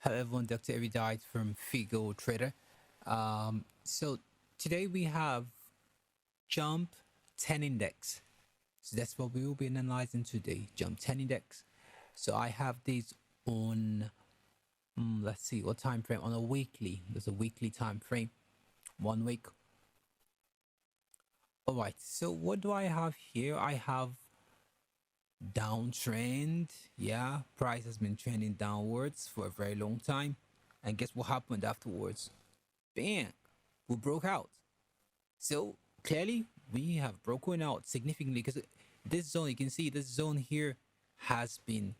Hello everyone, Dr. Erudite from Figo Trader. So today we have Jump 10 Index. So that's what we will be analyzing today, Jump 10 Index. So I have these on, let's see, what time frame? On a weekly. There's a weekly time frame, 1 week. All right, so what do I have here? I have downtrend. Yeah, price has been trending downwards for a very long time. And guess what happened afterwards? Bam, we broke out. So clearly we have broken out significantly because this zone, you can see this zone here has been,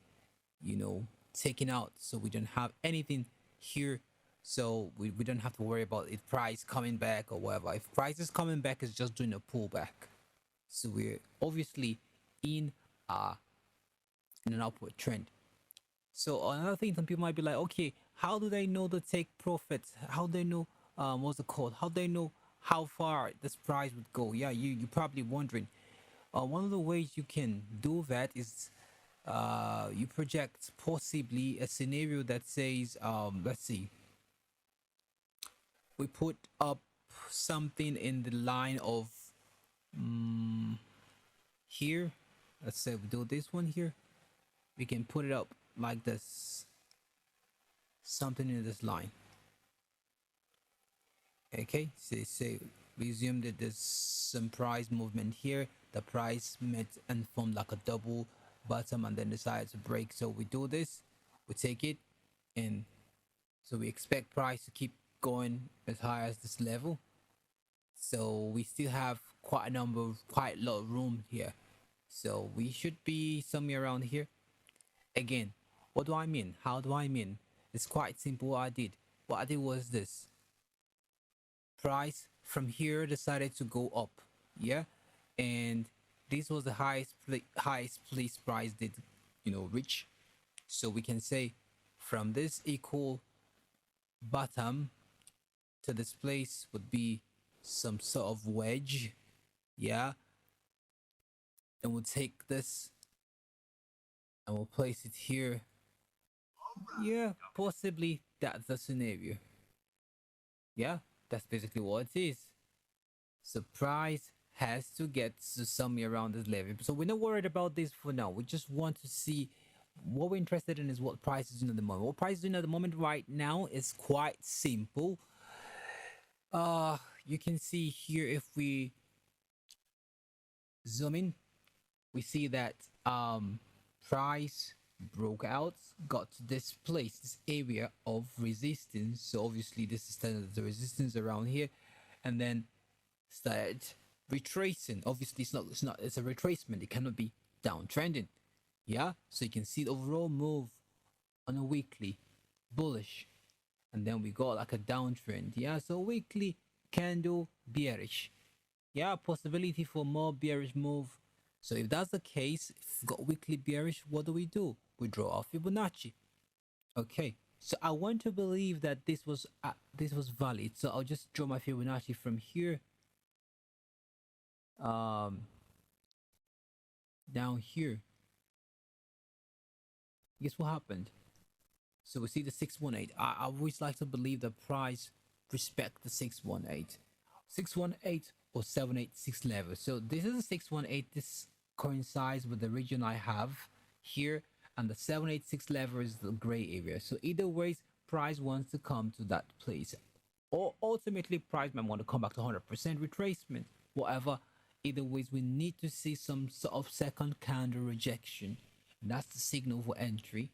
taken out. So we don't have anything here. So we don't have to worry about it price coming back or whatever. If price is coming back, it's just doing a pullback. So we're obviously in uh in an upward trend. So another thing, some people might be like, okay, how do they know to take profits? How do they know what's it called? How do they know how far this price would go? Yeah, you're probably wondering. One of the ways you can do that is you project possibly a scenario that says, let's see, we put up something in the line of here. Let's say we do this one here. We can put it up like this, something in this line. Okay, so say we assume that there's some price movement here. The price met and formed like a double bottom and then decided to break. So we do this, we take it, and so we expect price to keep going as high as this level. So we still have quite a lot of room here. So we should be somewhere around here. Again, what do I mean? How do I mean? It's quite simple. What I did was this. Price from here decided to go up, yeah, and this was the highest place price did reach. So we can say from this equal bottom to this place would be some sort of wedge, yeah, and we'll take this and we'll place it here. Yeah, possibly that's the scenario. Yeah, that's basically what it is. So price has to get to somewhere around this level. So we're not worried about this for now. We just want to see what we're interested in is what price is doing at the moment. What price is doing at the moment right now is quite simple. You can see here if we zoom in, we see that price broke out, got to this place, this area of resistance. So obviously this is the resistance around here, and then started retracing. Obviously it's a retracement, it cannot be downtrending. Yeah, so you can see the overall move on a weekly bullish, and then we got like a downtrend. Yeah, so weekly candle bearish. Yeah, possibility for more bearish move. So if that's the case, if we've got weekly bearish, what do? We draw our Fibonacci. Okay, so I want to believe that this was valid. So I'll just draw my Fibonacci from here down here. Guess what happened? So we see the 618. I always like to believe the price respect the 618. 618 or 786 level. So this is a 618. This coincides with the region I have here, and the 786 level is the gray area. So either ways, price wants to come to that place, or ultimately price might want to come back to 100% retracement. Whatever, either ways, we need to see some sort of second candle rejection, and that's the signal for entry.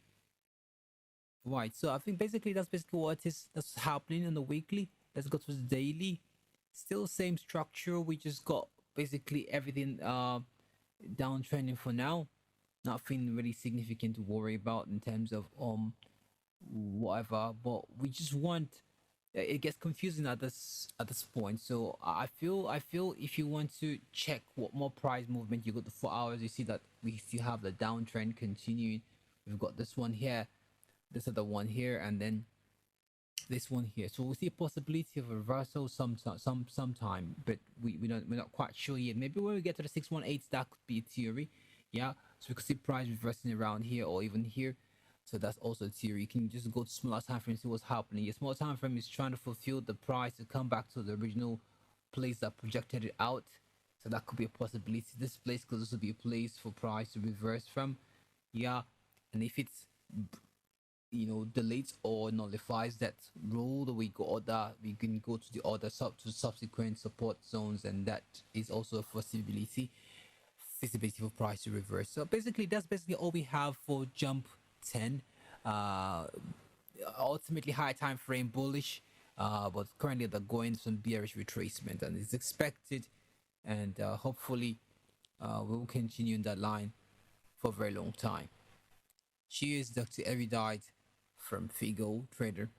Right, so I think basically that's basically what it is that's happening on the weekly. Let's go to the daily. Still same structure. We just got basically everything downtrending for now. Nothing really significant to worry about in terms of whatever. But we just want, it gets confusing at this point. So I feel if you want to check what more price movement, you got the 4 hours. You see that we still have the downtrend continuing. We've got this one here, this other one here, and then this one here. So we see a possibility of a reversal sometime, but we're not quite sure yet. Maybe when we get to the 618, that could be a theory. Yeah, so we could see price reversing around here or even here. So that's also a theory. You can just go to smaller time frame, see what's happening. Your small time frame is trying to fulfill the price to come back to the original place that projected it out. So that could be a possibility. This place could also be a place for price to reverse from. Yeah. And if it's deletes or nullifies that rule, we go other, we can go to the other to subsequent support zones, and that is also a possibility, feasibility for price to reverse. So basically that's basically all we have for jump 10. uh Ultimately high time frame bullish, but currently they're going some bearish retracement, and it's expected, and hopefully we'll continue in that line for a very long time. Cheers, Dr. Erudite from Figo Trader.